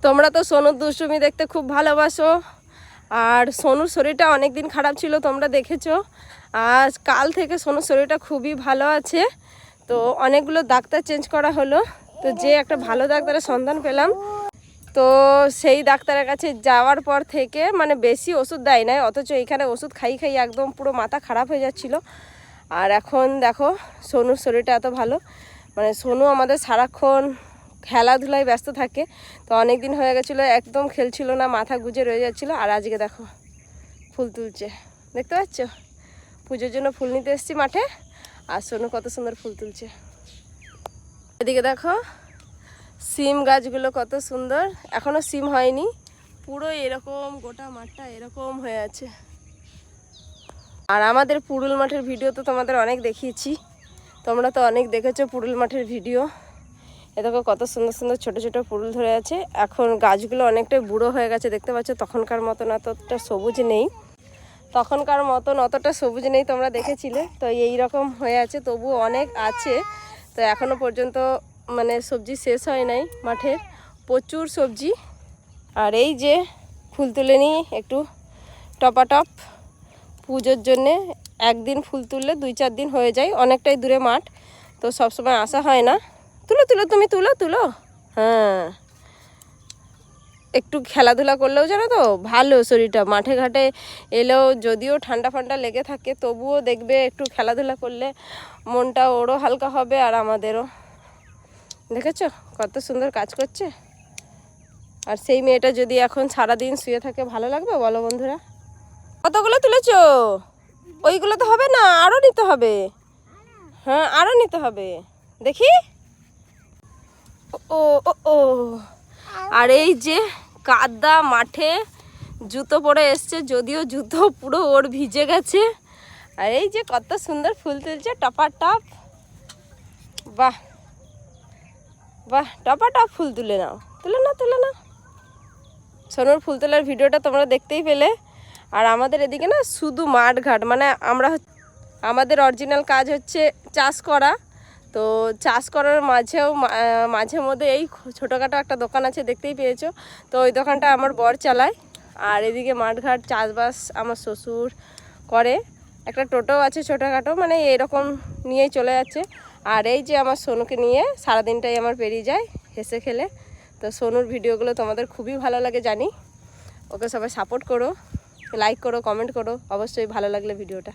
তোমরা তো সোনুর দুষ্টুমি দেখতে খুব ভালোবাসো, আর সোনুর শরীরটা অনেক দিন খারাপ ছিল, তোমরা দেখেছো। আজ কাল থেকে সোনুর শরীরটা খুবই ভালো আছে। তো অনেকগুলো ডাক্তার চেঞ্জ করা হলো, তো যে একটা ভালো ডাক্তারের সন্ধান পেলাম, তো সেই ডাক্তারের কাছে যাওয়ার পর থেকে মানে বেশি ওষুধ দেয় নাই, অথচ এখানে ওষুধ খাই খাই একদম পুরো মাথা খারাপ হয়ে যাচ্ছিল। আর এখন দেখো সোনুর শরীরটা এত ভালো, মানে সোনু আমাদের সারাক্ষণ খেলাধুলায় ব্যস্ত থাকে। তো অনেক দিন হয়ে গেছিলো একদম খেলছিল না, মাথা গুজে রয়ে যাচ্ছিলো। আর আজকে দেখো ফুল তুলছে, দেখতে পাচ্ছ? পুজোর জন্য ফুল নিতে এসেছি মাঠে, আর সোনু কত সুন্দর ফুল তুলছে। এদিকে দেখো সিম গাছগুলো কত সুন্দর, এখনও সিম হয়নি, পুরো এরকম গোটা মাঠটা এরকম হয়ে আছে। আর আমাদের পুরুল মাঠের ভিডিও তো তোমাদের অনেক দেখিয়েছি, তোমরা তো অনেক দেখেছো পুরুল মাঠের ভিডিও। এ দেখো কত সুন্দর সুন্দর ছোট ছোট পুরুল ধরে আছে। এখন গাছগুলো অনেকটাই বুড়ো হয়ে গেছে, দেখতে পাচ্ছ। তখনকার মতন অতটা সবুজ নেই, অতটা সবুজ নেই, তোমরা দেখেছিলে। তো এই রকম হয়ে আছে, তবুও অনেক আছে। তো এখনও পর্যন্ত মানে সবজি শেষ হয় নাই মাঠের, প্রচুর সবজি। আর এই যে ফুল তুলে নিই একটু টপাটপ পুজোর জন্যে। একদিন ফুল তুললে 2-4 দিন হয়ে যায়, অনেকটাই দূরে মাঠ, তো সবসময় আসা হয় না। তুলো তুলো, তুমি তুলো তুলো। হ্যাঁ, একটু খেলাধুলা করলেও জানো তো ভালো শরীরটা। মাঠে ঘাটে এলেও যদিও ঠান্ডা ফান্ডা লেগে থাকে, তবুও দেখবে একটু খেলাধুলা করলে মনটা ওরও হালকা হবে আর আমাদেরও। দেখেছো কত সুন্দর কাজ করছে। আর সেই মেয়েটা যদি এখন সারাদিন শুয়ে থাকে, ভালো লাগবে বলো বন্ধুরা? কতগুলো তুলেছো? ওইগুলো তো হবে না, আরও নিতে হবে। হ্যাঁ, আরও নিতে হবে, দেখি। ও ও ও, আর এই যে কাদা মাঠে জুতো পরে এসছে, যদিও জুতো পুরো ওর ভিজে গেছে। আর এই যে কত সুন্দর ফুল তুলছে টপার টপ। বাহ বাহ, টপার টপ ফুল তুলে নাও, তুলে নাও তুলে নাও। সোনুর ফুল তোলার ভিডিওটা তোমরা দেখতেই পেলে। আর আমাদের এদিকে না শুধু মাঠ ঘাট, মানে আমাদের অরিজিনাল কাজ হচ্ছে চাষ করা। তো চাষ করার মাঝেও মাঝে মধ্যে এই ছোটোখাটো একটা দোকান আছে, দেখতেই পেয়েছো। তো ওই দোকানটা আমার বর চালায়। আর এদিকে মাঠঘাট চাষবাস আমার শ্বশুর করে। একটা টোটো আছে ছোটোখাটো, মানে এরকম নিয়েই চলে যাচ্ছে। আর এই যে আমার সোনুকে নিয়ে সারাদিনটাই আমার পেরিয়ে যায় হেসে খেলে। তো সোনুর ভিডিওগুলো তোমাদের খুবই ভালো লাগে জানি, ওকে সবাই সাপোর্ট করো, লাইক করো, কমেন্ট করো অবশ্যই ভালো লাগলে ভিডিওটা।